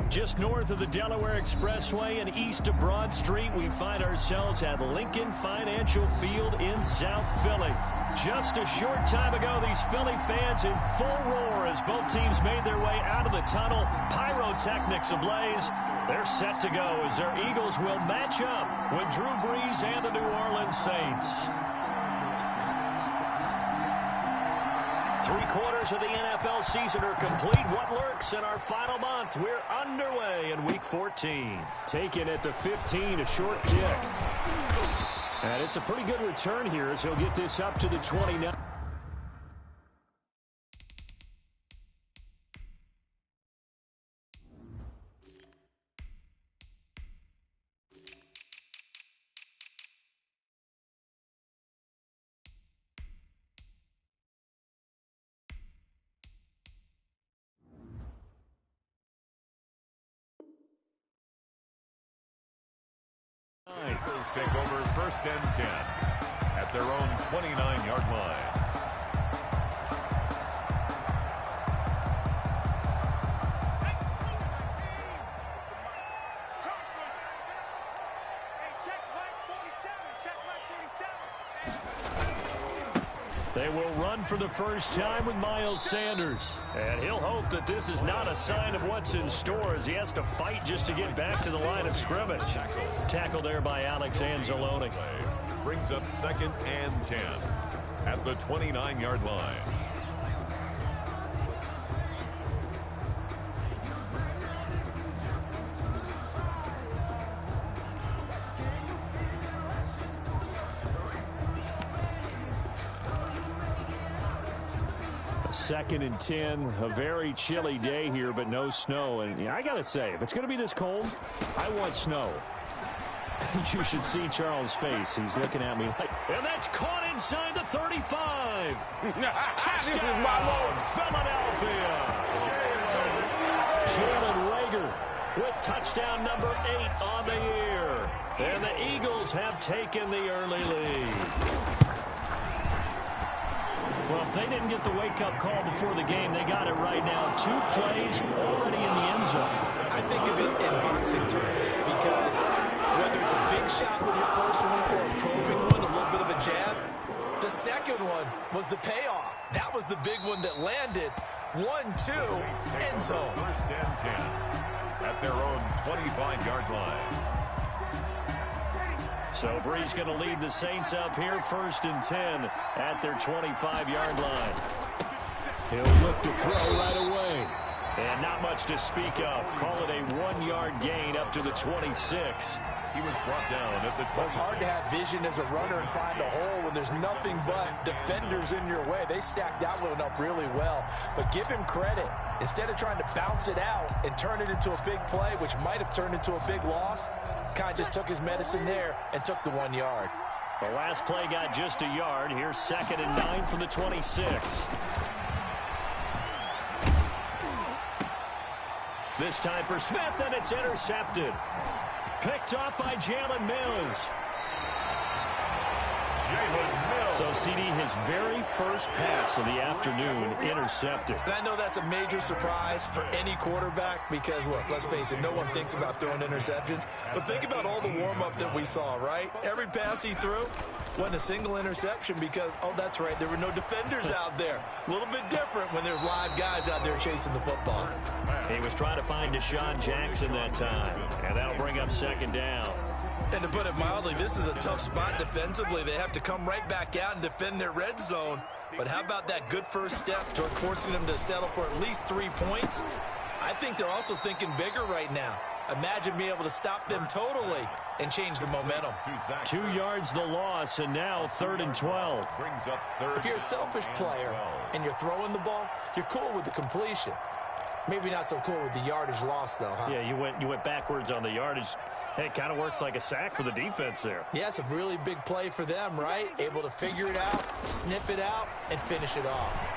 Just north of the Delaware Expressway and east of Broad Street, we find ourselves at Lincoln Financial Field in South Philly. Just a short time ago, these Philly fans in full roar as both teams made their way out of the tunnel. Pyrotechnics ablaze. They're set to go as their Eagles will match up with Drew Brees and the New Orleans Saints. 3/4 of the NFL season are complete. What lurks in our final month? We're underway in Week 14. Taken at the 15, a short kick. And it's a pretty good return here as he'll get this up to the 29. Eagles take over 1st and 10 at their own 29-yard line. They will run for the first time with Miles Sanders. And he'll hope that this is not a sign of what's in store as he has to fight just to get back to the line of scrimmage. Tackle there by Alex Anzalone. Brings up 2nd and 10 at the 29-yard line. Second and 10, a very chilly day here, but no snow. And yeah, I got to say, if it's going to be this cold, I want snow. You should see Charles' face. He's looking at me like, and that's caught inside the 35. Touchdown, my Lord, Philadelphia. Jalen Reagor with touchdown number 8 on the year. And the Eagles have taken the early lead. Well, if they didn't get the wake-up call before the game, they got it right now. 2 plays already in the end zone. I think of it in boxing terms because whether it's a big shot with your first one or a probing one, a little bit of a jab, the second one was the payoff. That was the big one that landed. 1-2, end zone. 1st and 10 at their own 25-yard line. So Brees going to lead the Saints up here, 1st and 10 at their 25-yard line. He'll look to throw right away. And not much to speak of. Call it a 1-yard gain up to the 26. He was brought down at the 26. Well, it's hard to have vision as a runner and find a hole when there's nothing but defenders in your way. They stacked that one up really well. But give him credit. Instead of trying to bounce it out and turn it into a big play, which might have turned into a big loss, kind of just took his medicine there and took the 1 yard. The last play got just a yard. Here's 2nd and 9 from the 26. This time for Smith, and it's intercepted. Picked up by Jalen Mills. So, CD, his very first pass of the afternoon intercepted. And I know that's a major surprise for any quarterback because, look, let's face it, no one thinks about throwing interceptions. But think about all the warm-up that we saw, right? Every pass he threw wasn't a single interception because, oh, that's right, there were no defenders out there. A little bit different when there's live guys out there chasing the football. He was trying to find Deshaun Jackson that time, and that'll bring up 2nd down. And to put it mildly, this is a tough spot defensively. They have to come right back out and defend their red zone. But how about that good first step toward forcing them to settle for at least 3 points? I think they're also thinking bigger right now. Imagine being able to stop them totally and change the momentum. 2 yards the loss, and now 3rd and 12. Brings up 3rd. If you're a selfish player and you're throwing the ball, you're cool with the completion. Maybe not so cool with the yardage loss, though, huh? Yeah, you went backwards on the yardage. Hey, it kind of works like a sack for the defense there. Yeah, it's a really big play for them, right? Able to figure it out, sniff it out, and finish it off.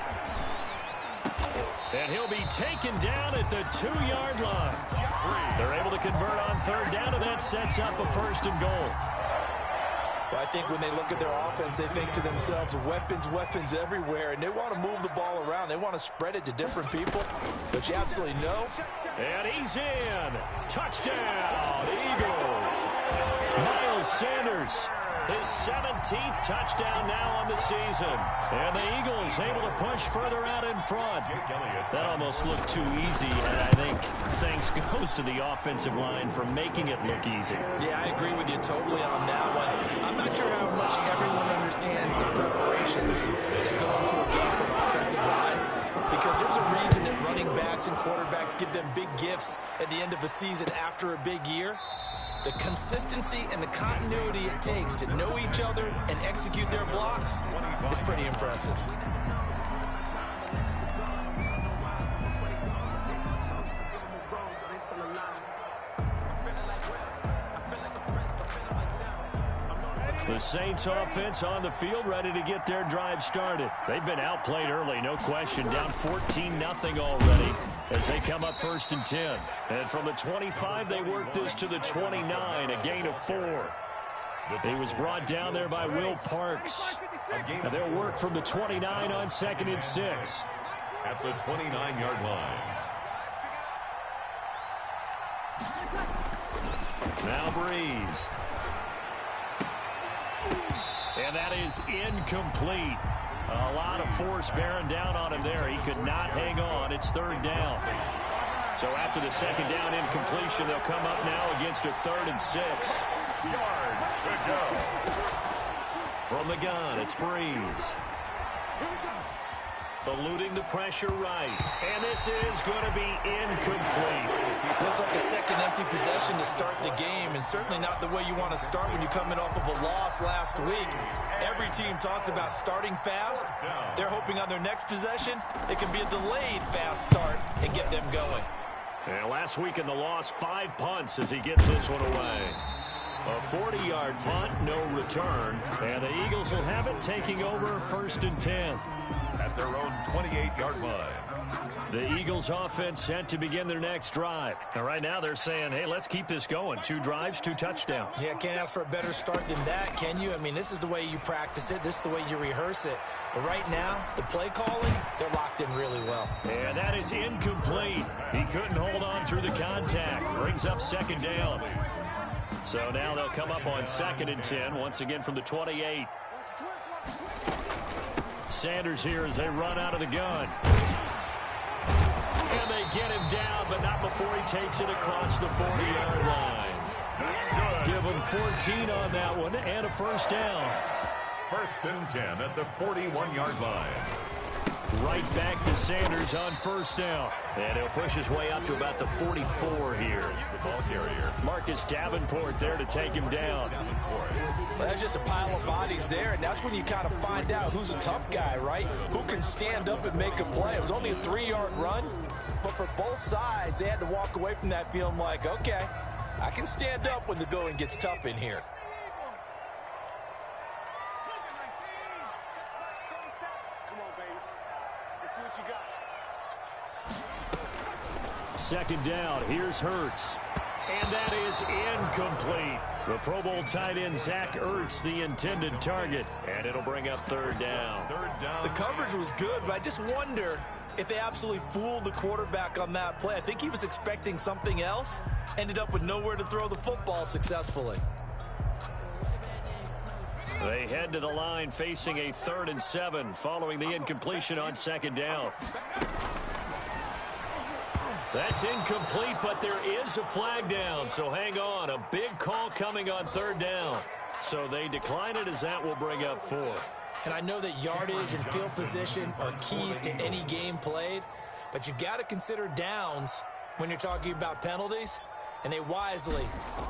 And he'll be taken down at the 2-yard line. They're able to convert on 3rd down, and that sets up a 1st and goal. Well, I think when they look at their offense, they think to themselves, weapons, weapons everywhere, and they want to move the ball around. They want to spread it to different people, but you absolutely know. And he's in. Touchdown, Eagles. Miles Sanders, his 17th touchdown now on the season. And the Eagles able to push further out in front. That almost looked too easy, and I think thanks goes to the offensive line for making it look easy. Yeah, I agree with you totally on that one. I'm not sure how much everyone understands the preparations that go into a game from offensive line, because there's a reason that running backs and quarterbacks give them big gifts at the end of the season after a big year. The consistency and the continuity it takes to know each other and execute their blocks is pretty impressive. The Saints offense on the field, ready to get their drive started. They've been outplayed early, no question. Down 14-0 already as they come up 1st and 10. And from the 25, they work this to the 29, a gain of 4. He was brought down there by Will Parks. And they'll work from the 29 on 2nd and 6. At the 29-yard line. Now Breeze. And that is incomplete. A lot of force bearing down on him there. He could not hang on. It's 3rd down. So after the 2nd down incompletion, they'll come up now against a 3rd and 6. Yards to go. From the gun, it's Breeze. Eluding the pressure right. And this is going to be incomplete. Looks like a second empty possession to start the game, and certainly not the way you want to start when you're coming off of a loss last week. Every team talks about starting fast. They're hoping on their next possession, it can be a delayed fast start and get them going. And last week in the loss, 5 punts as he gets this one away. A 40-yard punt, no return. And the Eagles will have it taking over 1st and 10. At their own 28-yard line. The Eagles offense set to begin their next drive. And right now they're saying, hey, let's keep this going. 2 drives, 2 touchdowns. Yeah, can't ask for a better start than that, can you? I mean, this is the way you practice it. This is the way you rehearse it. But right now, the play calling, they're locked in really well. And that is incomplete. He couldn't hold on through the contact. Brings up 2nd down. So now they'll come up on 2nd and 10, once again from the 28. Sanders here as they run out of the gun. And they get him down, but not before he takes it across the 40-yard line. Give him 14 on that one and a 1st down. 1st and 10 at the 41-yard line. Right back to Sanders on 1st down. And he'll push his way up to about the 44 here. The ball carrier. Marcus Davenport there to take him down. Well, that's just a pile of bodies there, and that's when you kind of find out who's a tough guy, right? Who can stand up and make a play. It was only a 3-yard run, but for both sides, they had to walk away from that feeling like, okay, I can stand up when the going gets tough in here. Second down, here's Hurts. And that is incomplete. The Pro Bowl tight end Zach Ertz, the intended target. And it'll bring up 3rd down. The coverage was good, but I just wonder if they absolutely fooled the quarterback on that play. I think he was expecting something else. Ended up with nowhere to throw the football successfully. They head to the line facing a 3rd and 7 following the incompletion on 2nd down. That's incomplete, but there is a flag down, so hang on. A big call coming on 3rd down. So they decline it as that will bring up 4th. And I know that yardage and field position are keys to any game played, but you've got to consider downs when you're talking about penalties, and they wisely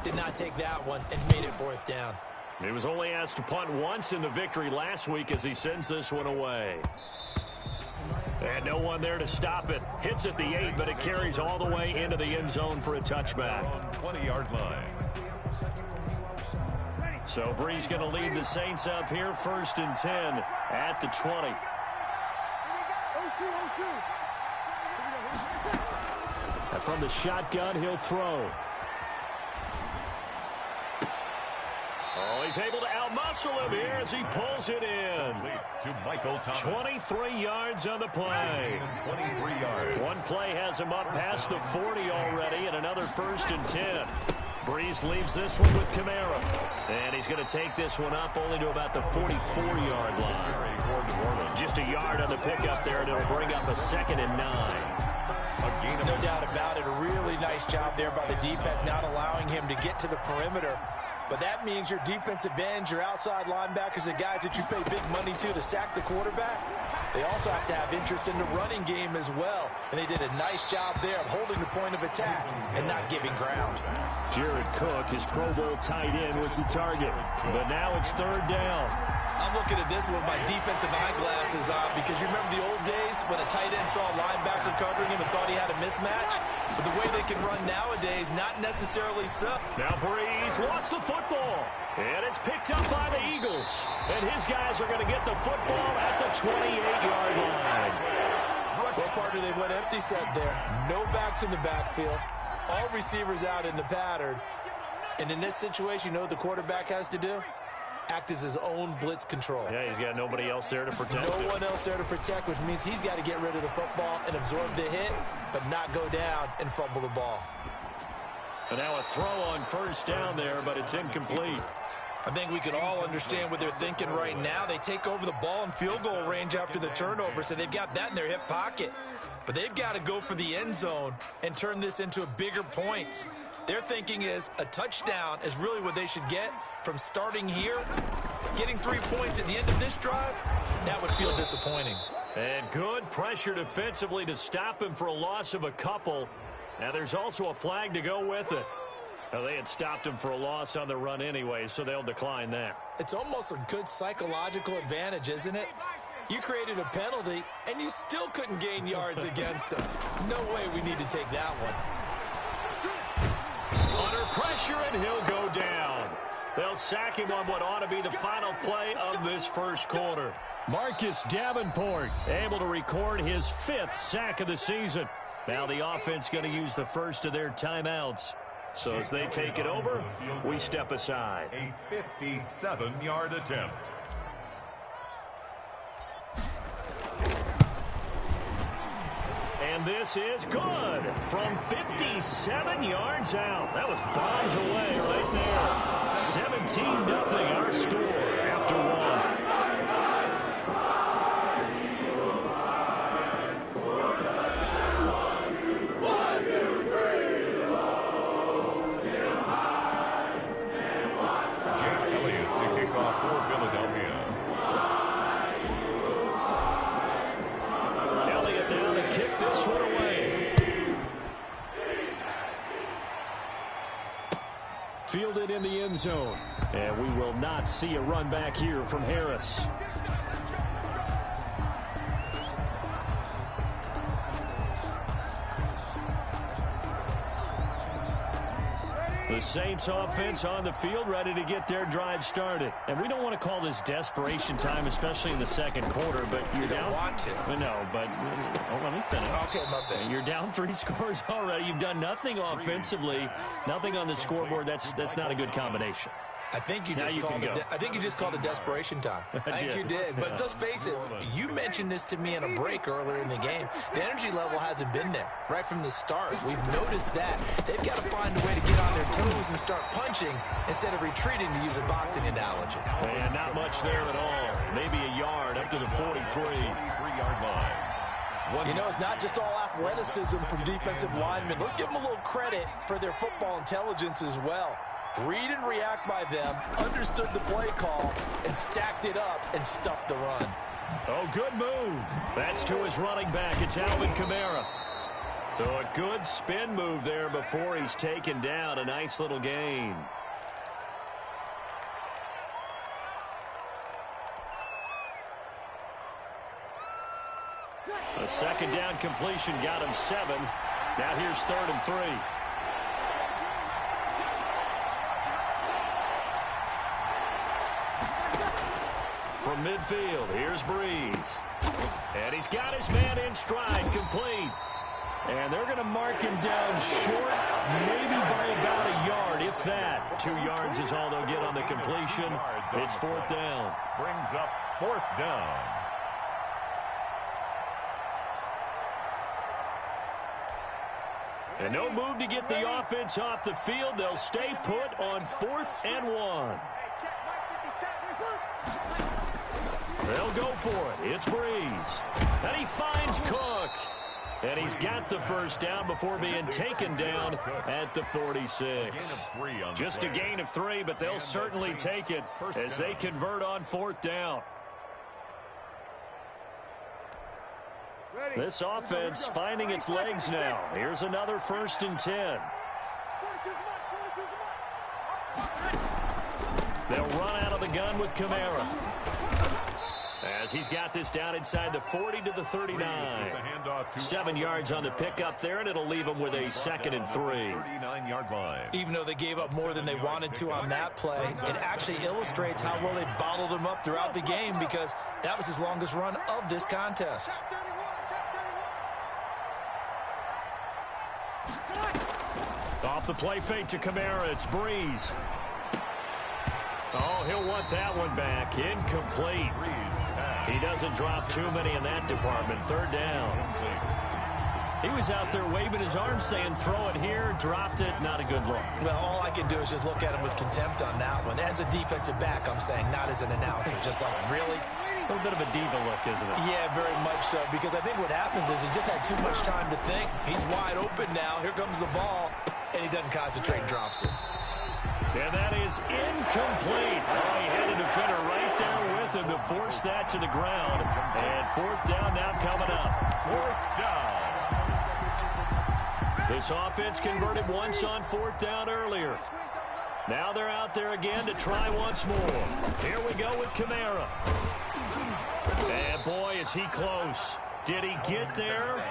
did not take that one and made it 4th down. He was only asked to punt once in the victory last week as he sends this one away. And no one there to stop it. Hits at the 8, but it carries all the way into the end zone for a touchback. 20-yard line. So Breeze going to lead the Saints up here, 1st and 10 at the 20. And from the shotgun, he'll throw. Oh, he's able to outmuscle him here as he pulls it in. To Michael Thomas. 23 yards on the play. 23 yards. One play has him up past the 40 already, and another 1st and 10. Breeze leaves this one with Kamara. And he's going to take this one up only to about the 44-yard line. Just a yard on the pickup there, and it'll bring up a 2nd and 9. No doubt about it. A really nice job there by the defense, not allowing him to get to the perimeter. But that means your defensive ends, your outside linebackers, the guys that you pay big money to sack the quarterback, they also have to have interest in the running game as well. And they did a nice job there of holding the point of attack and not giving ground. Jared Cook, his Pro Bowl tight end, was the target. But now it's 3rd down. I'm looking at this with my defensive eyeglasses on because you remember the old days when a tight end saw a linebacker covering him and thought he had a mismatch? But the way they can run nowadays, not necessarily so. Now Breeze lost the football. And it's picked up by the Eagles. And his guys are going to get the football at the 28-yard line. What part do they went empty set there? No backs in the backfield. All receivers out in the pattern. And in this situation, you know what the quarterback has to do? Act as his own blitz control. Yeah, he's got nobody else there to protect him. No one else there to protect, which means he's got to get rid of the football and absorb the hit, but not go down and fumble the ball. And now a throw on 1st down there, but it's incomplete. I think we can all understand what they're thinking right now. They take over the ball in field goal range after the turnover, so they've got that in their hip pocket. But they've got to go for the end zone and turn this into a bigger point. Their thinking is a touchdown is really what they should get from starting here. Getting 3 points at the end of this drive, that would feel disappointing. And good pressure defensively to stop him for a loss of a couple. Now there's also a flag to go with it. Now, they had stopped him for a loss on the run anyway, so they'll decline that. It's almost a good psychological advantage, isn't it? You created a penalty, and you still couldn't gain yards against us. No way we need to take that one. Under pressure, and he'll go down. They'll sack him on what ought to be the final play of this 1st quarter. Marcus Davenport able to record his 5th sack of the season. Now the offense going to use the first of their timeouts. So as they take it over, we step aside. A 57-yard attempt. And this is good from 57 yards out. That was bombs away right there. 17-0 our score after 1. Fielded in the end zone. And we will not see a run back here from Harris. The Saints offense on the field, ready to get their drive started. And we don't want to call this desperation time, especially in the 2nd quarter, but you're down. Want to. No, but let me finish. Okay, my bad. You're down 3 scores already. You've done nothing offensively, nothing on the scoreboard. That's not a good combination. I think you just called it desperation time. I think you did. But let's face it, you mentioned this to me in a break earlier in the game. The energy level hasn't been there right from the start. We've noticed that. They've got to find a way to get on their toes and start punching instead of retreating, to use a boxing analogy. And not much there at all. Maybe a yard up to the 43-yard line. You know, it's not just all athleticism from defensive linemen. Let's give them a little credit for their football intelligence as well. Read and react by them, understood the play call, and stacked it up and stuffed the run. Oh, good move. That's to his running back. It's Alvin Kamara. So a good spin move there before he's taken down. A nice little gain. A 2nd down completion got him 7. Now here's 3rd and 3. From midfield, here's Breeze. And he's got his man in stride, complete. And they're going to mark him down short, maybe by about a yard, if that. 2 yards is all they'll get on the completion. It's 4th down. Brings up 4th down. And no move to get the offense off the field. They'll stay put on 4th and 1. They'll go for it. It's Breeze. And he finds Cook. And he's got the first down before being taken down at the 46. Just a gain of 3, but they'll certainly take it as they convert on 4th down. This offense finding its legs now. Here's another 1st and 10. They'll run out of the gun with Kamara, as he's got this down inside the 40 to the 39. 7 yards on the pickup there, and it'll leave them with a 2nd and 3. 39-yard line. Even though they gave up more than they wanted to on that play, it actually illustrates how well they bottled him up throughout the game, because that was his longest run of this contest. Off the play fake to Kamara, it's Breeze. Oh, he'll want that one back. Incomplete. He doesn't drop too many in that department. 3rd down. He was out there waving his arms saying, throw it here, dropped it. Not a good look. Well, all I can do is just look at him with contempt on that one. As a defensive back, I'm saying, not as an announcer. Just like, really? A little bit of a diva look, isn't it? Yeah, very much so. Because I think what happens is he just had too much time to think. He's wide open now. Here comes the ball. And he doesn't concentrate and drops it. And that is incomplete. Oh, he had a defender right there with him to force that to the ground. And 4th down now coming up. 4th down. This offense converted once on 4th down earlier. Now they're out there again to try once more. Here we go with Kamara. And boy, is he close. Did he get there?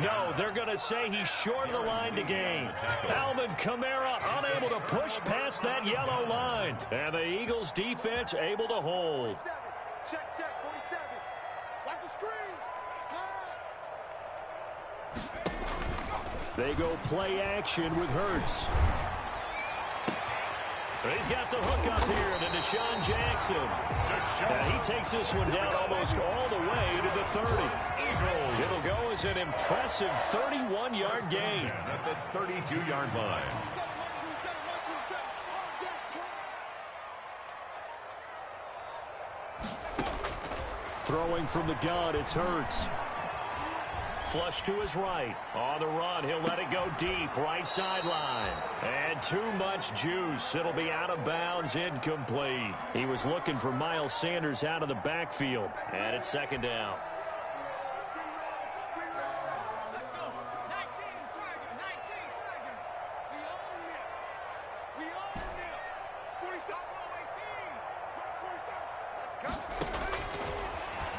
No, they're going to say he's short of the line to gain. Alvin Kamara unable to push past that yellow line. And the Eagles defense able to hold. Check, 47. Watch the screen. They go play action with Hurts. He's got the hook up here to Deshaun Jackson. And he takes this one down almost all the way to the 30. It'll go as an impressive 31-yard gain. At the 32-yard line. Throwing from the gun, it's Hurts. Flush to his right. On the run, he'll let it go deep. Right sideline. And too much juice. It'll be out of bounds, incomplete. He was looking for Miles Sanders out of the backfield. And it's 2nd down.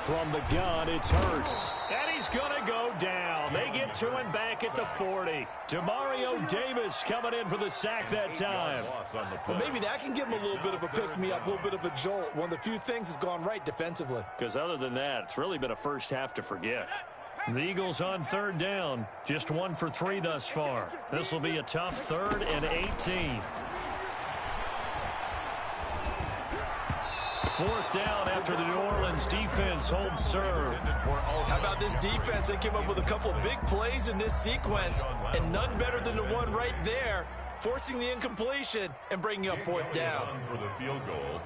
From the gun, it's Hurts. And he's going to go down. They get to him back at the 40. Demario Davis coming in for the sack that time. Well, maybe that can give him a little bit of a pick-me-up, a little bit of a jolt. One of the few things has gone right defensively. Because other than that, it's really been a first half to forget. The Eagles on 3rd down. Just 1 for 3 thus far. This will be a tough 3rd and 18. 4th down after the New Orleans defense holds serve. How about this defense? They came up with a couple of big plays in this sequence, and none better than the one right there, forcing the incompletion and bringing up 4th down. For the field goal,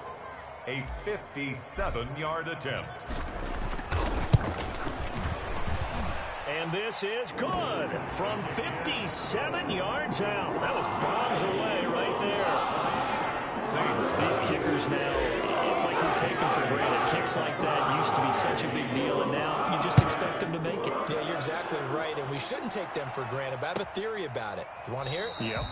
a 57-yard attempt. And this is good from 57 yards out. That was bombs away right there. These kickers now, it's like we take them for granted. Kicks like that used to be such a big deal, and now you just expect them to make it. Yeah, you're exactly right, and we shouldn't take them for granted, but I have a theory about it. You want to hear it? Yep.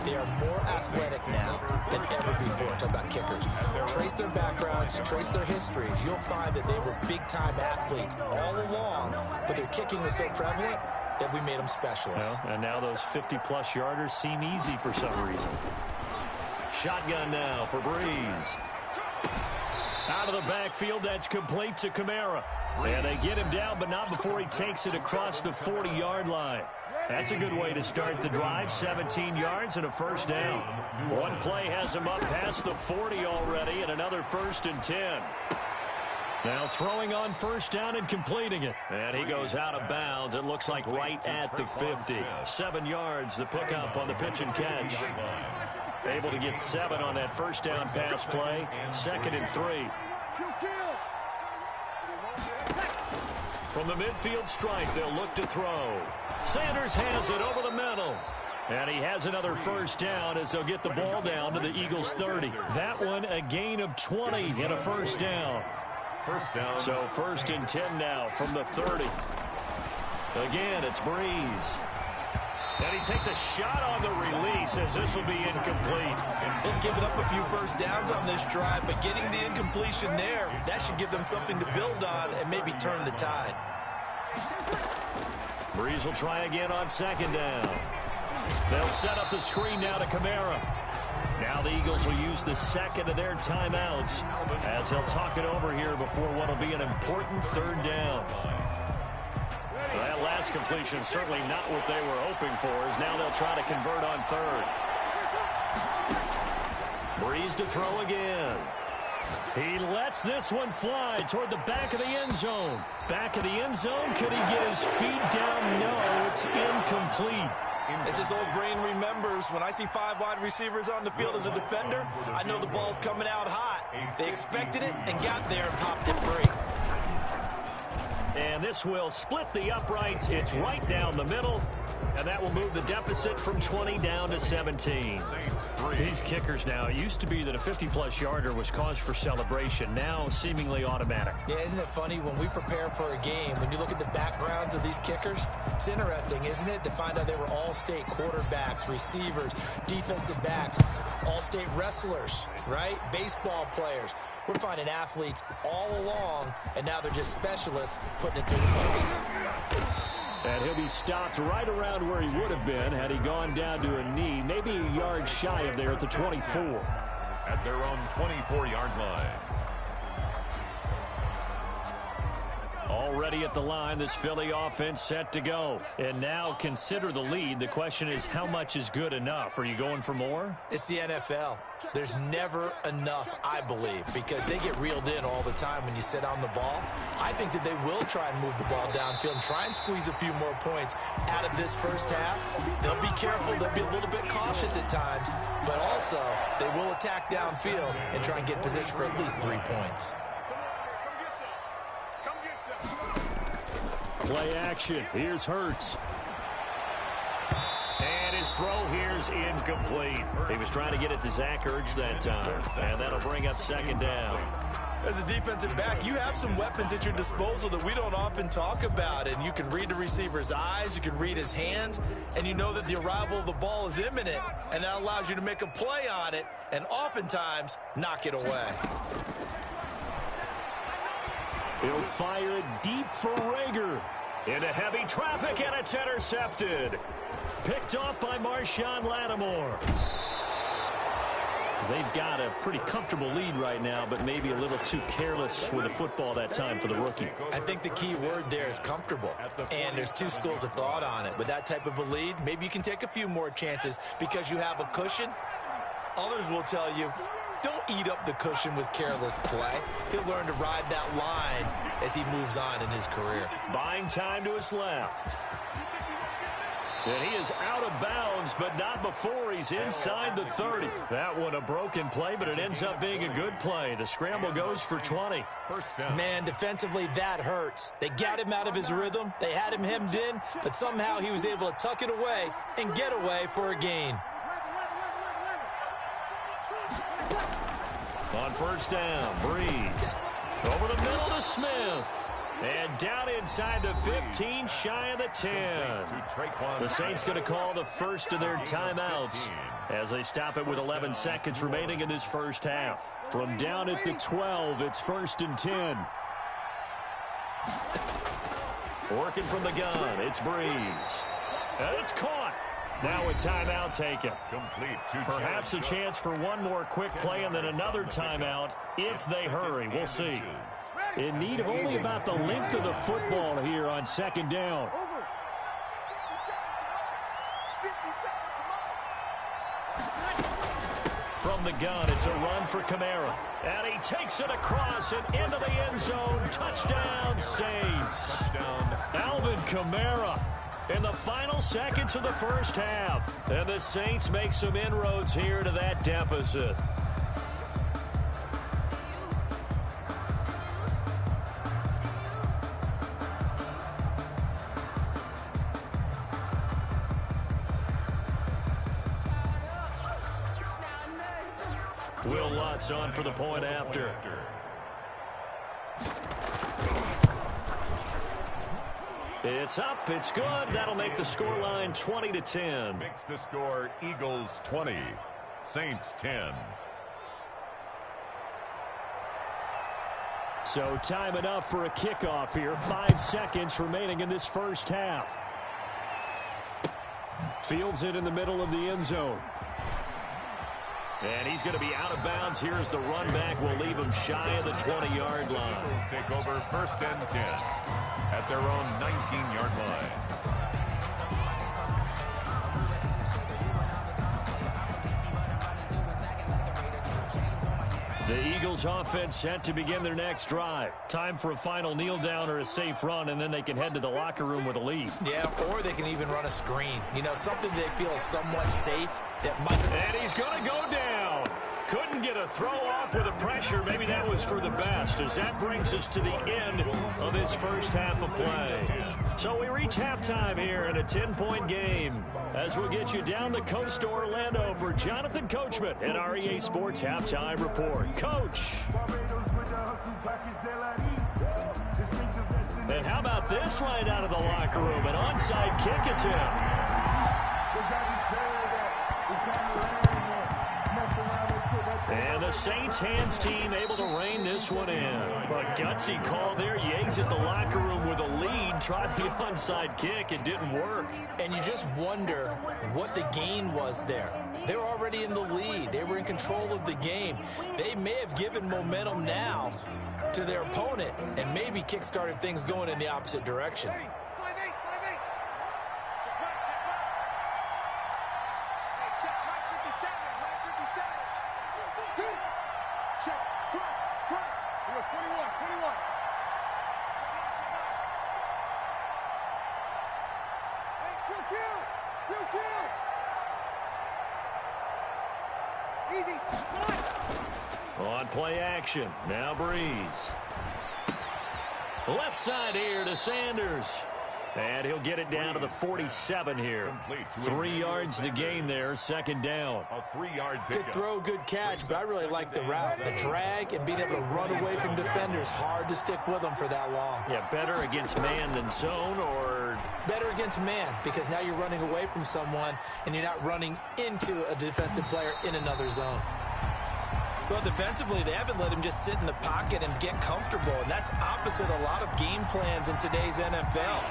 They are more athletic now than ever before. Talk about kickers. Trace their backgrounds, trace their histories. You'll find that they were big-time athletes all along, but their kicking was so prevalent that we made them specialists. Well, and now those 50-plus yarders seem easy for some reason. Shotgun now for Breeze. Out of the backfield, that's complete to Kamara. And they get him down, but not before he takes it across the 40-yard line. That's a good way to start the drive. 17 yards and a first down. One play has him up past the 40 already, and another 1st and 10. Now throwing on first down and completing it. And he goes out of bounds. It looks like right at the 50. 7 yards, the pickup on the pitch and catch. Able to get 7 on that first down pass play. 2nd and 3. From the midfield strike, they'll look to throw. Sanders has it over the middle. And he has another first down as they'll get the ball down to the Eagles' 30. That one a gain of 20 and a first down. First down. So 1st and 10 now from the 30. Again, it's Breeze. And he takes a shot on the release as this will be incomplete. They've given up a few first downs on this drive, but getting the incompletion there, that should give them something to build on and maybe turn the tide. Breeze will try again on 2nd down. They'll set up the screen now to Kamara. Now the Eagles will use the 2nd of their timeouts as they'll talk it over here before what will be an important 3rd down. That last completion certainly not what they were hoping for, as now they'll try to convert on 3rd. Breeze to throw again. He lets this one fly toward the back of the end zone. Back of the end zone. Could he get his feet down? No, it's incomplete. As his old brain remembers, when I see 5 wide receivers on the field as a defender, I know the ball's coming out hot. They expected it and got there and popped it free. And this will split the uprights. It's right down the middle. And that will move the deficit from 20 down to 17. These kickers now, it used to be that a 50-plus yarder was cause for celebration. Now seemingly automatic. Yeah, isn't it funny when we prepare for a game, when you look at the backgrounds of these kickers, it's interesting, isn't it, to find out they were all-state quarterbacks, receivers, defensive backs, all-state wrestlers, right? Baseball players. We're finding athletes all along, and now they're just specialists putting it through the posts. And he'll be stopped right around where he would have been had he gone down to a knee, maybe a yard shy of there at the 24. At their own 24-yard line. Already at the line, this Philly offense set to go. And now consider the lead. The question is, how much is good enough? Are you going for more? It's the NFL. There's never enough, I believe, because they get reeled in all the time when you sit on the ball. I think that they will try and move the ball downfield and try and squeeze a few more points out of this first half. They'll be careful. They'll be a little bit cautious at times, but also they will attack downfield and try and get position for at least 3 points. Play action. Here's Hurts. And his throw here's incomplete. He was trying to get it to Zach Ertz that time. And that'll bring up 2nd down. As a defensive back, you have some weapons at your disposal that we don't often talk about. And you can read the receiver's eyes, you can read his hands, and you know that the arrival of the ball is imminent. And that allows you to make a play on it and oftentimes knock it away. He'll fire it deep for Rager. Into heavy traffic, and it's intercepted. Picked off by Marshawn Lattimore. They've got a pretty comfortable lead right now, but maybe a little too careless with the football that time for the rookie. I think the key word there is comfortable, and there's 2 schools of thought on it. With that type of a lead, maybe you can take a few more chances because you have a cushion. Others will tell you, don't eat up the cushion with careless play. He'll learn to ride that line as he moves on in his career. Buying time to his left. And he is out of bounds, but not before he's inside the 30. That one a broken play, but it ends up being a good play. The scramble goes for 20. First down. Man, defensively, that hurts. They got him out of his rhythm. They had him hemmed in, but somehow he was able to tuck it away and get away for a gain. On first down, Breeze. Over the middle to Smith. And down inside the 15, shy of the 10. The Saints going to call the first of their timeouts as they stop it with 11 seconds remaining in this first half. From down at the 12, it's 1st and 10. Working from the gun, it's Breeze. And it's caught. Now a timeout taken. Complete. Perhaps a chance for one more quick play and then another timeout if they hurry. We'll see. In need of only about the length of the football here on second down. From the gun, it's a run for Kamara. And he takes it across and into the end zone. Touchdown, Saints. Touchdown. Alvin Kamara in the final seconds of the first half. And the Saints make some inroads here to that deficit. Will Lutz on for the point after. It's up. It's good. That'll make the scoreline 20-10. Makes the score Eagles 20, Saints 10. So time enough for a kickoff here. 5 seconds remaining in this first half. Fields it in the middle of the end zone. And he's going to be out of bounds here as the run back will leave him shy of the 20-yard line. Eagles take over first and 10 at their own 19-yard line. The Eagles offense set to begin their next drive. Time for a final kneel down or a safe run, and then they can head to the locker room with a lead. Yeah, or they can even run a screen. You know, something they feel somewhat safe. That might. And he's going to go down. Couldn't get a throw off with the pressure. Maybe that was for the best, as that brings us to the end of this first half of play. So we reach halftime here in a 10-point game, as we'll get you down the coast to Orlando for Jonathan Coachman at our EA Sports Halftime Report. Coach. And how about this right out of the locker room? An onside kick attempt. And the Saints hands team able to rein this one in. A gutsy call there. You exit the locker room with a lead. Tried the onside kick. It didn't work. And you just wonder what the gain was there. They were already in the lead. They were in control of the game. They may have given momentum now to their opponent and maybe kick-started things going in the opposite direction. On play action, now Breeze. Left side here to Sanders. And he'll get it down to the 47 here. 3 yards the gain there, second down. A 3-yard pickup. Good throw, good catch, but I really like the route. The drag and being able to run away from defenders, hard to stick with them for that long. Yeah, better against man than zone, or? Better against man, because now you're running away from someone and you're not running into a defensive player in another zone. Well, defensively, they haven't let him just sit in the pocket and get comfortable, and that's opposite a lot of game plans in today's NFL.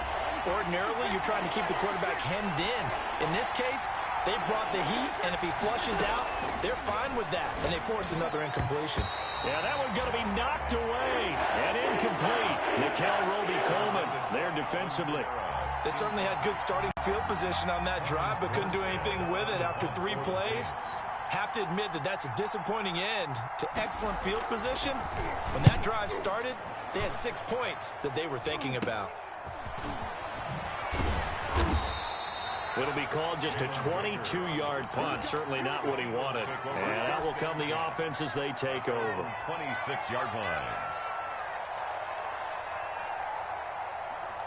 Ordinarily, you're trying to keep the quarterback hemmed in. In this case, they brought the heat, and if he flushes out, they're fine with that, and they force another incompletion. Yeah, that one's going to be knocked away and incomplete. Nikel Roby-Coleman there defensively. They certainly had good starting field position on that drive, but couldn't do anything with it after 3 plays. Have to admit that that's a disappointing end to excellent field position. When that drive started, they had 6 points that they were thinking about. It'll be called just a 22-yard punt. Certainly not what he wanted. And out will come the offense as they take over. 26-yard line.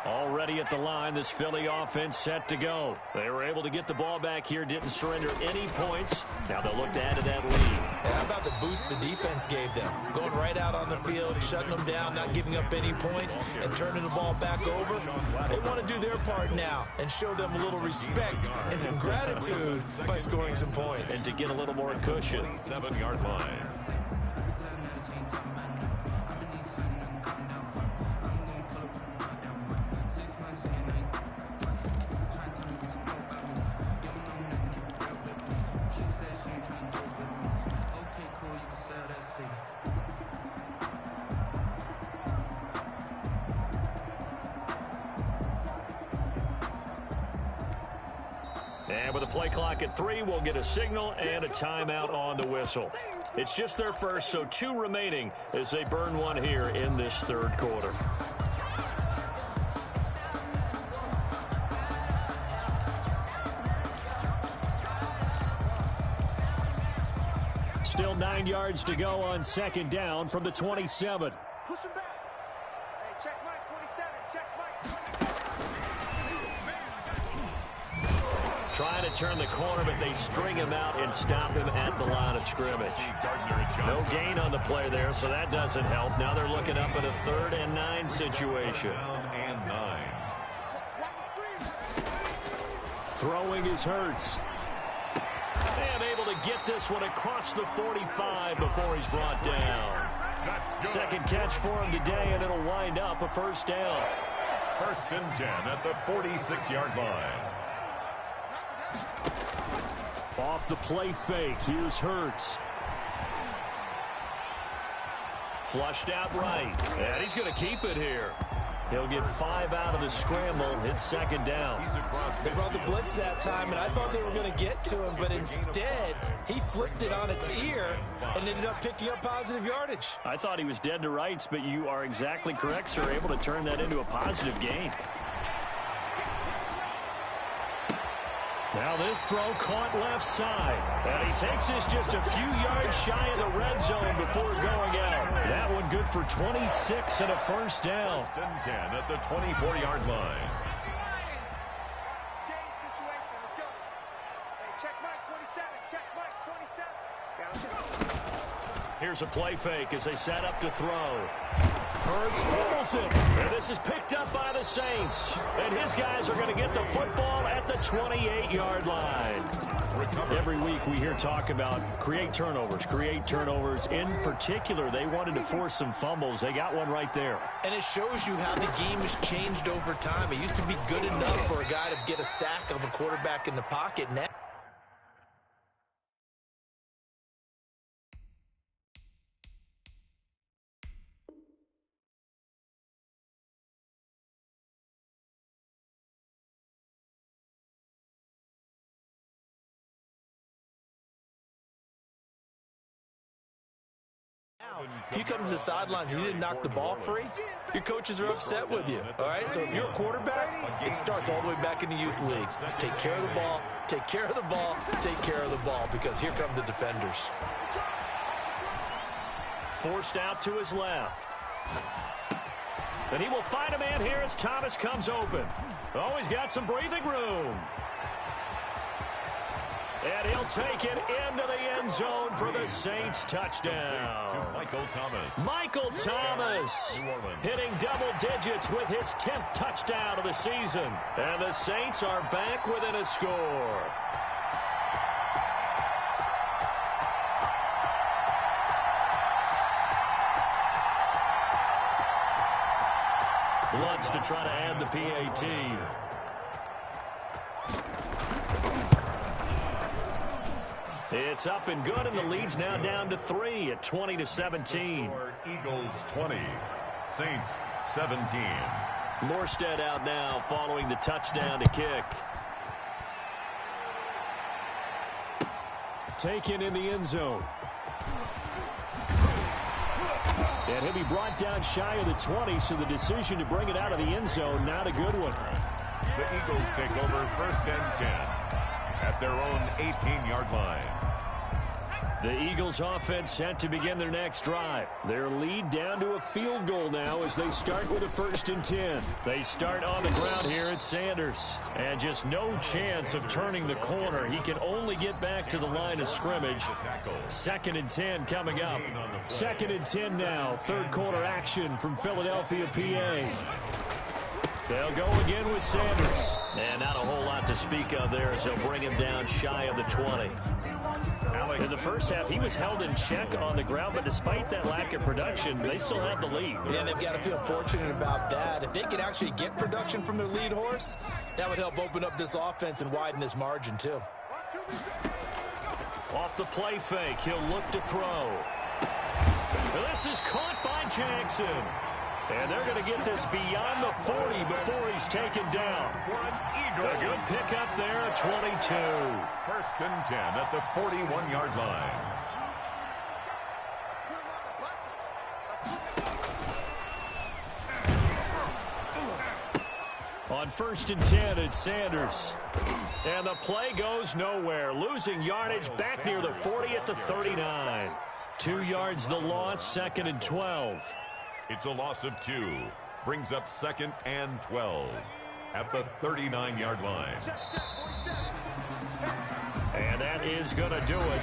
Already at the line, this Philly offense set to go. They were able to get the ball back here, didn't surrender any points. Now they'll look to add to that lead. And how about the boost the defense gave them? Going right out on the field, shutting them down, not giving up any points, and turning the ball back over. They want to do their part now and show them a little respect and some gratitude by scoring some points. And to get a little more cushion. 7-yard line. And with a play clock at 3, we'll get a signal and a timeout on the whistle. It's just their first, so 2 remaining as they burn one here in this third quarter. Still 9 yards to go on second down from the 27. Push him back. Hey, check Mike 27. Check Mike 27. Trying to turn the corner, but they string him out and stop him at the line of scrimmage. No gain on the play there, so that doesn't help. Now they're looking up at a 3rd and 9 situation. And 9. Throwing is Hurts. And able to get this one across the 45 before he's brought down. Second catch for him today, and it'll wind up a first down. 1st and 10 at the 46-yard line. Off the play fake, here's Hurts. Flushed out right, and he's going to keep it here. He'll get 5 out of the scramble. It's second down. They brought the blitz that time, and I thought they were going to get to him, but instead, he flipped it on its ear and ended up picking up positive yardage. I thought he was dead to rights, but you are exactly correct, sir. Able to turn that into a positive gain. Now this throw caught left side. And he takes this just a few yards shy of the red zone before going out. That one good for 26 and a first down. 1st and 10 at the 24-yard line. Escape situation. Let's go. Hey, check Mike 27. Check Mike 27. Here's a play fake as they set up to throw. Hurts fumbles it. And this is picked up by the Saints. And his guys are going to get the football at the 28-yard line. Every week we hear talk about create turnovers. In particular, they wanted to force some fumbles. They got one right there. And it shows you how the game has changed over time. It used to be good enough for a guy to get a sack of a quarterback in the pocket. Now if you come to the sidelines and you didn't knock the ball free, your coaches are upset with you. All right, so if you're a quarterback, it starts all the way back in the youth leagues. Take care of the ball, take care of the ball, take care of the ball, because here come the defenders. Forced out to his left. And he will find a man here as Thomas comes open. Oh, he's got some breathing room. And he'll take it into the end zone for the Saints touchdown. To Michael Thomas. Michael Thomas hitting double digits with his 10th touchdown of the season. And the Saints are back within a score. Lutz to try to add the PAT. It's up and good, and the lead's now down to 3 at 20-17. Eagles 20, Saints 17. Morstead out now following the touchdown to kick. Taken in the end zone. And he'll be brought down shy of the 20, so the decision to bring it out of the end zone, not a good one. The Eagles take over 1st and 10 at their own 18-yard line. The Eagles offense set to begin their next drive. Their lead down to a field goal now as they start with a 1st and 10. They start on the ground here at Sanders. And just no chance of turning the corner. He can only get back to the line of scrimmage. 2nd and 10 coming up. 2nd and 10 now. Third quarter action from Philadelphia, PA. They'll go again with Sanders. And not a whole lot to speak of there as they'll bring him down shy of the 20. In the first half, he was held in check on the ground, but despite that lack of production, they still have the lead. Yeah, they've got to feel fortunate about that. If they could actually get production from their lead horse, that would help open up this offense and widen this margin, too. Off the play fake, he'll look to throw. This is caught by Jackson. And they're going to get this beyond the 40 before he's taken down. A good pickup there, 22. First and 10 at the 41-yard line. On first and 10, it's Sanders. And the play goes nowhere. Losing yardage back near the 40 at the 39. 2 yards the loss, second and 12. It's a loss of 2. Brings up second and 12 at the 39-yard line. And that is going to do it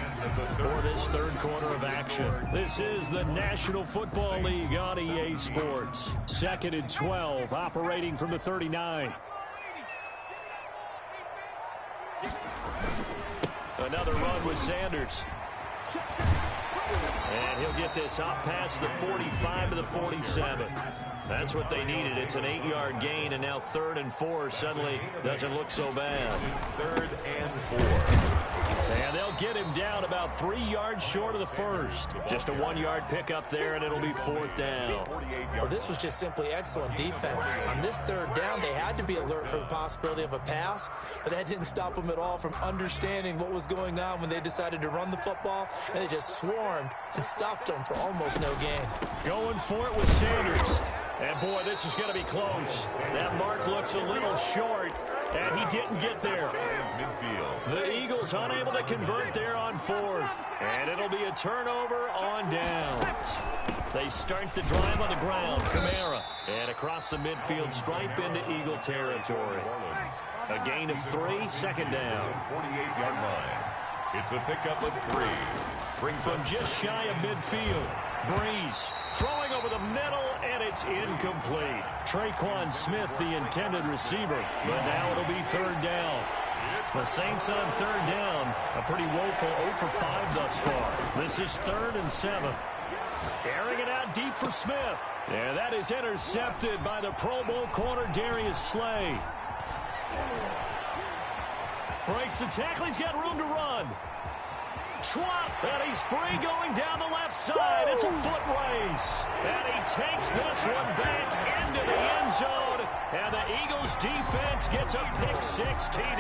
for this third quarter of action. This is the National Football League on EA Sports. Second and 12, operating from the 39. Another run with Sanders. And he'll get this up past the 45 to the 47. That's what they needed. It's an 8-yard gain, and now 3rd and 4 suddenly doesn't look so bad. 3rd and 4. And they'll get him down about 3 yards short of the first. Just a 1-yard pickup there, and it'll be 4th down. Well, this was just simply excellent defense. On this 3rd down, they had to be alert for the possibility of a pass, but that didn't stop them at all from understanding what was going on when they decided to run the football, and they just swarmed and stopped them for almost no gain. Going for it with Sanders. And, boy, this is going to be close. That mark looks a little short, and he didn't get there. The Eagles unable to convert there on 4th. And it'll be a turnover on downs. They start the drive on the ground. Kamara. And across the midfield stripe into Eagle territory. A gain of 3, second down. 48-yard line. It's a pickup of 3. Brings from just shy of midfield. Breeze throwing over the middle, and it's incomplete. Traquan Smith, the intended receiver, but now it'll be 3rd down. The Saints on 3rd down, a pretty woeful 0 for 5 thus far. This is 3rd and 7. Airing it out deep for Smith. And that is intercepted by the Pro Bowl corner Darius Slay. Breaks the tackle, he's got room to run. Schwab, and he's free going down the left side. It's a foot race. And he takes this one back into the end zone. And the Eagles defense gets a pick-6 TD.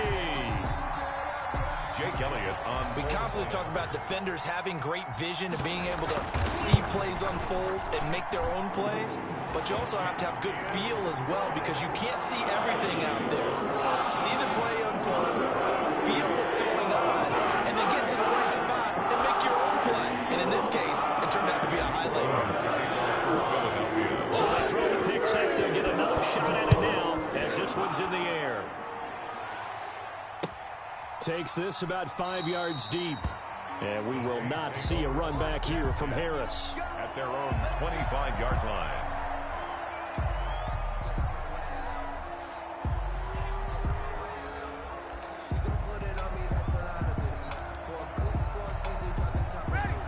Jake Elliott on. We constantly talk about defenders having great vision and being able to see plays unfold and make their own plays. But you also have to have good feel as well, because you can't see everything out there. See the play unfold, feel what's going on, and then get to the right spot and make your own play. And in this case, it turned out to be a highlight run. So they throw the pick-6 to get another shot at it now as this one's in the air. Takes this about 5 yards deep. And we will not see a run back here from Harris. At their own 25-yard line.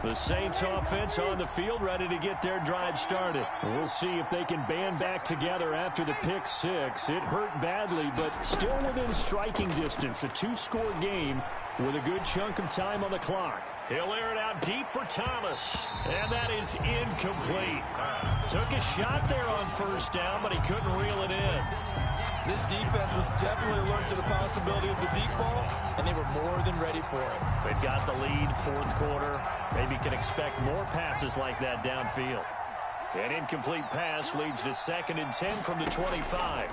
The Saints offense on the field, ready to get their drive started. We'll see if they can band back together after the pick-6. It hurt badly, but still within striking distance. A 2-score game with a good chunk of time on the clock. He'll air it out deep for Thomas, and that is incomplete. Took a shot there on 1st down, but he couldn't reel it in. This defense was definitely alert to the possibility of the deep ball, and they were more than ready for it. They've got the lead, 4th quarter. Maybe can expect more passes like that downfield. An incomplete pass leads to 2nd and 10 from the 25.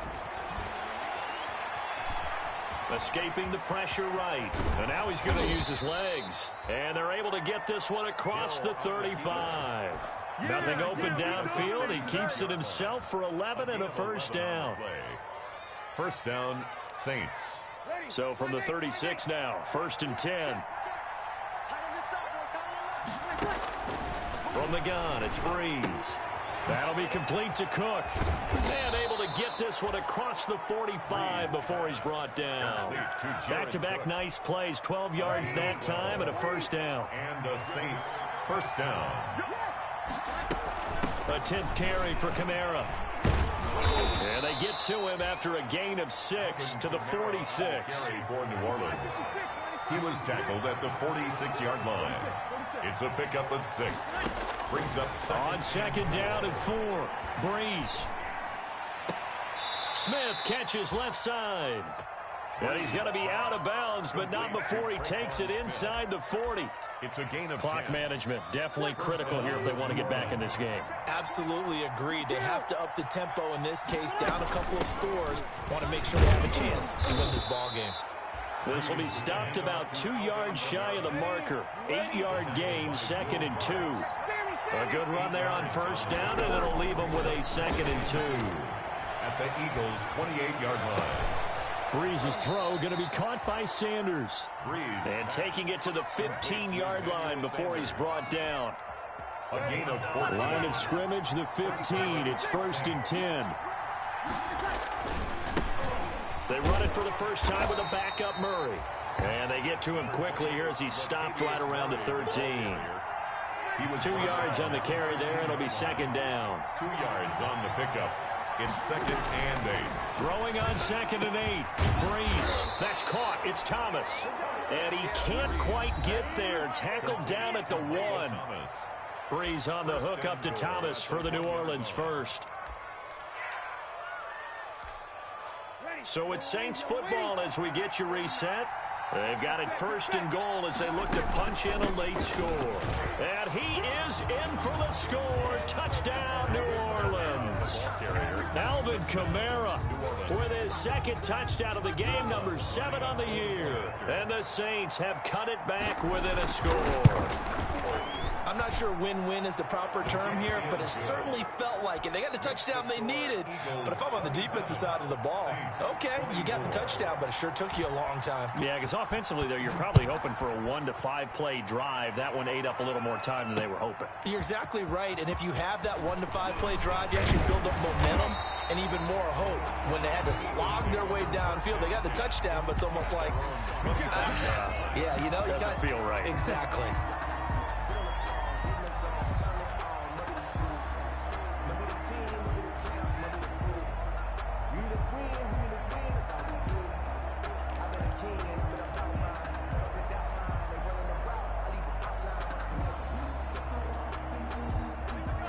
Escaping the pressure right. And now he's going to use his legs. And they're able to get this one across the 35. Nothing open downfield. He keeps it himself for 11 and a 1st down. 1st down, Saints. So from the 36 now, 1st and 10. From the gun, it's Breeze. That'll be complete to Cook. And able to get this one across the 45 before he's brought down. Back-to-back nice plays, 12 yards that time and a 1st down. And the Saints, 1st down. A 10th carry for Kamara. And they get to him after a gain of 6 to the 46. Carry for New Orleans. He was tackled at the 46-yard line. It's a pickup of 6. Brings up on second down and 4. Breeze. Smith catches left side. And he's going to be out of bounds, but not before he takes it inside the 40. It's a gain of Clock 10. management definitely critical here if they want to get back in this game. Absolutely agreed. They have to up the tempo in this case, down a couple of scores. Want to make sure they have a chance to win this ball game. This will be stopped about 2 yards shy of the marker. 8-yard gain, 2nd and 2. A good run there on first down, and it'll leave them with a 2nd and 2. At the Eagles' 28-yard line. Breeze's throw going to be caught by Sanders. Breeze. And taking it to the 15-yard line before he's brought down. A gain of 14. Line of scrimmage, the 15. It's 1st and 10. They run it for the first time with a backup Murray. And they get to him quickly here as he stopped right around the 13. He was 2 yards on the carry there. It'll be 2nd down. 2 yards on the pickup. In 2nd and 8. Throwing on 2nd and 8. Breeze. That's caught. It's Thomas. And he can't quite get there. Tackled down at the 1. Breeze on the hook up to Thomas for the New Orleans first. So it's Saints football as we get you reset. They've got it 1st and goal as they look to punch in a late score. And he is in for the score. Touchdown, New Orleans. Alvin Kamara with his 2nd touchdown of the game, number 7 on the year. And the Saints have cut it back within a score. I'm not sure win-win is the proper term here, but it certainly felt like it. They got the touchdown they needed, but if I'm on the defensive side of the ball, okay, you got the touchdown, but it sure took you a long time. Yeah, because offensively, though, you're probably hoping for a 1 to 5 play drive. That one ate up a little more time than they were hoping. You're exactly right, and if you have that 1 to 5 play drive, you actually build up momentum and even more hope. When they had to slog their way downfield, they got the touchdown, but it's almost like, yeah, you know, you doesn't feel right. Exactly.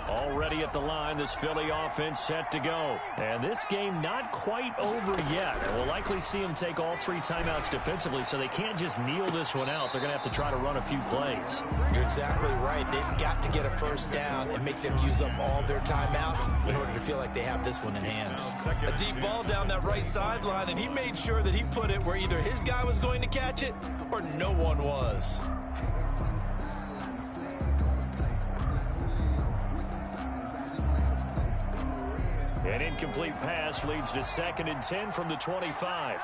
Already at the line, this Philly offense set to go. And this game not quite over yet. And we'll likely see them take all 3 timeouts defensively, so they can't just kneel this one out. They're going to have to try to run a few plays. You're exactly right. They've got to get a first down and make them use up all their timeouts in order to feel like they have this one in hand. A deep ball down that right sideline, and he made sure that he put it where either his guy was going to catch it or no one was. An incomplete pass leads to 2nd and 10 from the 25.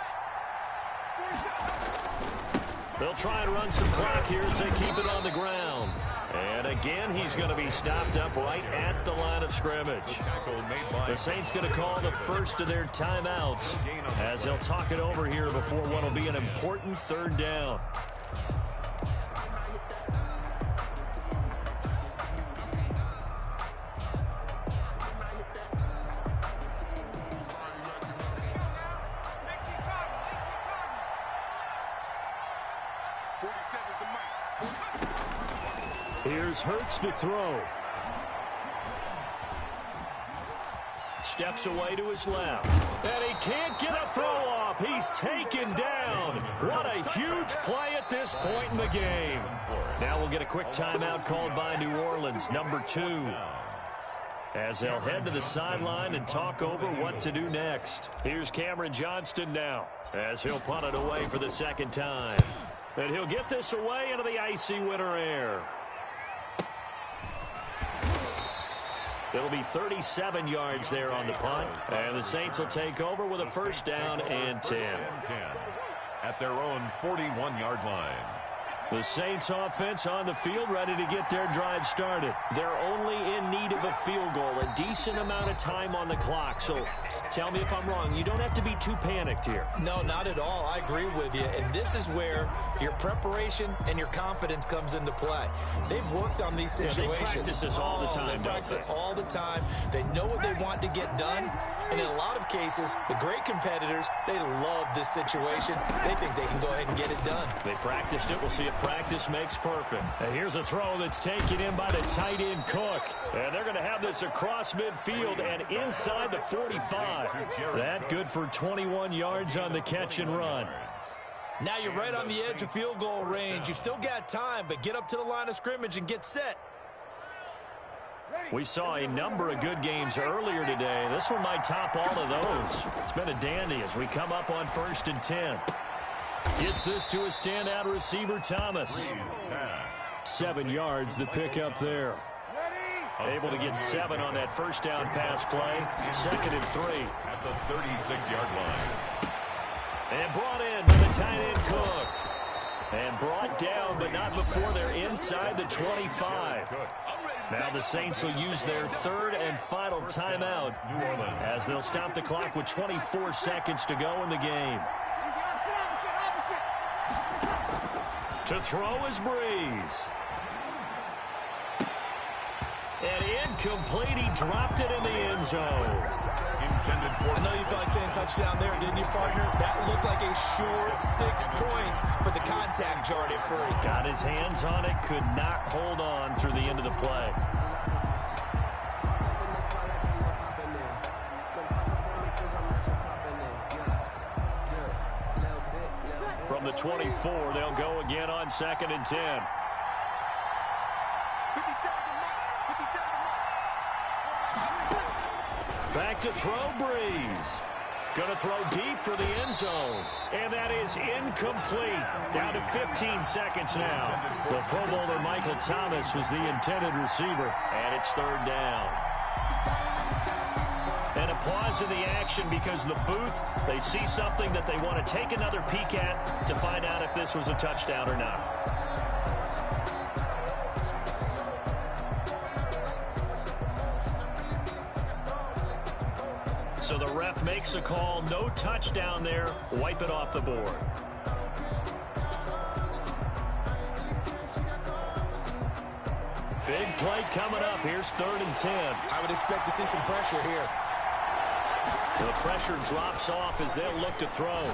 They'll try and run some clock here as they keep it on the ground. And again, he's going to be stopped up right at the line of scrimmage. The Saints going to call the first of their timeouts as they'll talk it over here before what will be an important 3rd down. Here's Hurts to throw. Steps away to his left. And he can't get a throw off. He's taken down. What a huge play at this point in the game. Now we'll get a quick timeout called by New Orleans, number 2. As they'll head to the sideline and talk over what to do next. Here's Cameron Johnston now as he'll punt it away for the 2nd time. And he'll get this away into the icy winter air. It'll be 37 yards there on the punt. And the Saints will take over with a 1st down and 10. At their own 41-yard line. The Saints offense on the field ready to get their drive started. They're only in need of a field goal, a decent amount of time on the clock. So tell me if I'm wrong. You don't have to be too panicked here. No, not at all. I agree with you. And this is where your preparation and your confidence comes into play. They've worked on these situations. They practice this all the time. They practice it all the time. They know what they want to get done. And in a lot of cases, the great competitors, they love this situation. They think they can go ahead and get it done. They practiced it. We'll see if practice makes perfect. And here's a throw that's taken in by the tight end Cook. And they're going to have this across midfield and inside the 45. That good for 21 yards on the catch and run. Now you're right on the edge of field goal range. You've still got time, but get up to the line of scrimmage and get set. We saw a number of good games earlier today. This one might top all of those. It's been a dandy as we come up on 1st and 10. Gets this to a standout receiver, Thomas. 7 yards the pick up there. Able to get 7 on that first down pass play. 2nd and 3. At the 36-yard line. And brought in by the tight end Cook. And brought down, but not before they're inside the 25. Now the Saints will use their 3rd and final timeout as they'll stop the clock with 24 seconds to go in the game. To throw is Breeze. And incomplete. He dropped it in the end zone. I know you felt like saying touchdown there, didn't you, partner? That looked like a sure 6 points, but the contact jarred it free. Got his hands on it, could not hold on through the end of the play. From the 24, they'll go again on 2nd and 10. Back to throw, Breeze. Going to throw deep for the end zone. And that is incomplete. Down to 15 seconds now. The Pro Bowler Michael Thomas was the intended receiver. And it's 3rd down. And a pause in the action because the booth, they see something that they want to take another peek at to find out if this was a touchdown or not. So the ref makes a call, no touchdown there, wipe it off the board. Big play coming up. Here's 3rd and 10. I would expect to see some pressure here. The pressure drops off as they'll look to throw.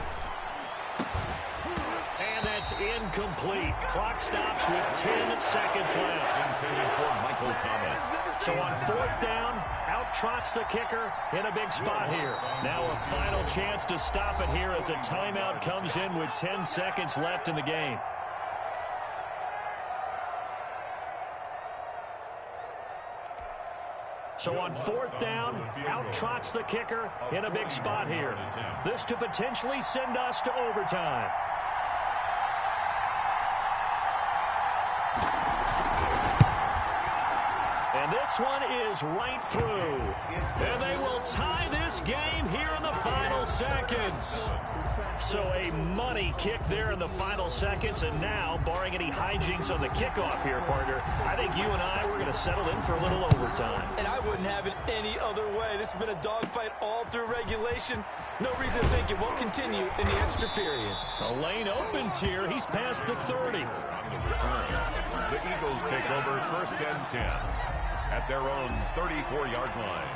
And that's incomplete. Clock stops with 10 seconds left. Intended for Michael Thomas. So on 4th down, out trots the kicker in a big spot here. Now a final chance to stop it here as a timeout comes in with 10 seconds left in the game. So on 4th down, out trots the kicker in a big spot here. This to potentially send us to overtime. And this one is right through. And they will tie this game here in the final seconds. So a money kick there in the final seconds. And now, barring any hijinks on the kickoff here, partner, I think you and I, we're going to settle in for a little overtime. And I wouldn't have it any other way. This has been a dogfight all through regulation. No reason to think it won't continue in the extra period. The lane opens here. He's past the 30. The Eagles take over 1st and 10 at their own 34-yard line.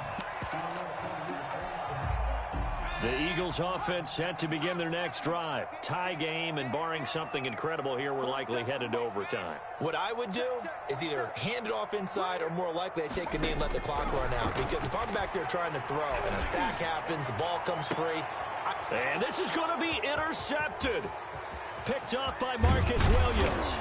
The Eagles offense set to begin their next drive. Tie game, and barring something incredible here, we're likely headed to overtime. What I would do is either hand it off inside or more likely I take a knee and let the clock run out. Because if I'm back there trying to throw and a sack happens, the ball comes free. And this is going to be intercepted. Picked up by Marcus Williams.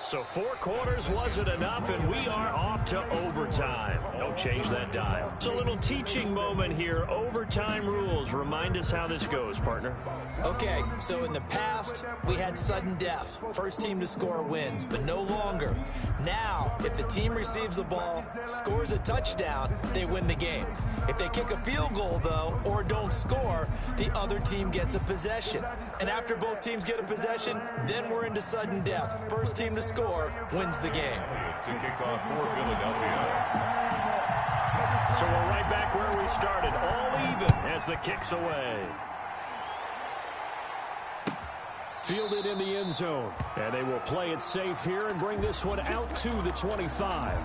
So 4 quarters wasn't enough, and we are off to overtime. Don't change that dial. It's a little teaching moment here. Overtime rules. Remind us how this goes, partner. Okay, so in the past, we had sudden death. First team to score wins, but no longer. Now, if the team receives the ball, scores a touchdown, they win the game. If they kick a field goal, though, or don't score, the other team gets a possession. And after both teams get a possession, then we're into sudden death. First team to score wins the game. To kick off for Philadelphia. So we're right back where we started, all even as the kick's away. Fielded in the end zone. And they will play it safe here and bring this one out to the 25.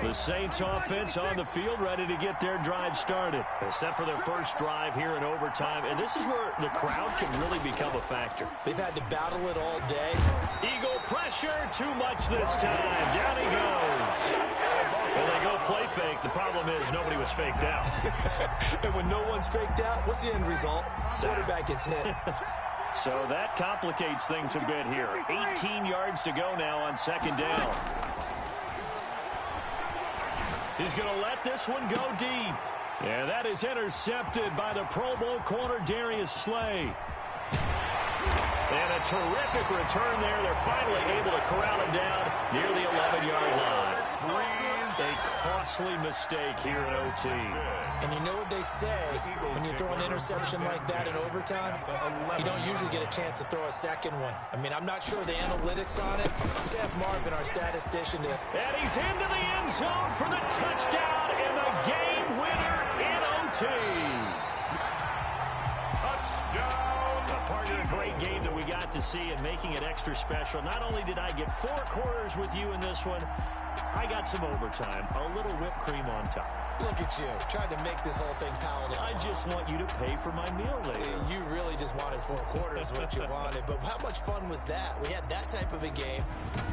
The Saints offense on the field, ready to get their drive started. Set for their first drive here in overtime. And this is where the crowd can really become a factor. They've had to battle it all day. Eagle pressure, too much this time. Down he goes. Well, they go play fake. The problem is nobody was faked out. And when no one's faked out, what's the end result? Quarterback gets hit. So that complicates things a bit here. 18 yards to go now on second down. He's going to let this one go deep. Yeah, that is intercepted by the Pro Bowl corner Darius Slay. And a terrific return there. They're finally able to corral him down near the 11-yard line. A costly mistake here in OT. And you know what they say, when you throw an interception like that in overtime, you don't usually get a chance to throw a second one. I mean, I'm not sure the analytics on it. Let's ask Marvin, our statistician. And he's into the end zone for the touchdown and the game winner in OT. Touchdown. A part of a great game that we got to see and making it extra special. Not only did I get 4 quarters with you in this one, I got some overtime, a little whipped cream on top. Look at you, trying to make this whole thing palatable. I just want you to pay for my meal later. You really just wanted 4 quarters, what you wanted. But how much fun was that? We had that type of a game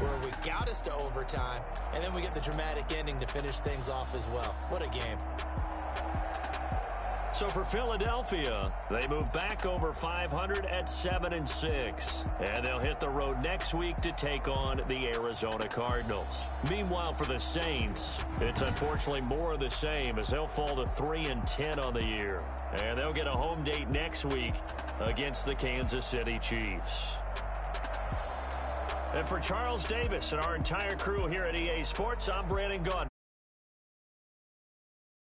where we got us to overtime, and then we get the dramatic ending to finish things off as well. What a game. So for Philadelphia, they move back over 500 at 7-6. And they'll hit the road next week to take on the Arizona Cardinals. Meanwhile, for the Saints, it's unfortunately more of the same as they'll fall to 3-10 on the year. And they'll get a home date next week against the Kansas City Chiefs. And for Charles Davis and our entire crew here at EA Sports, I'm Brandon Gaudin.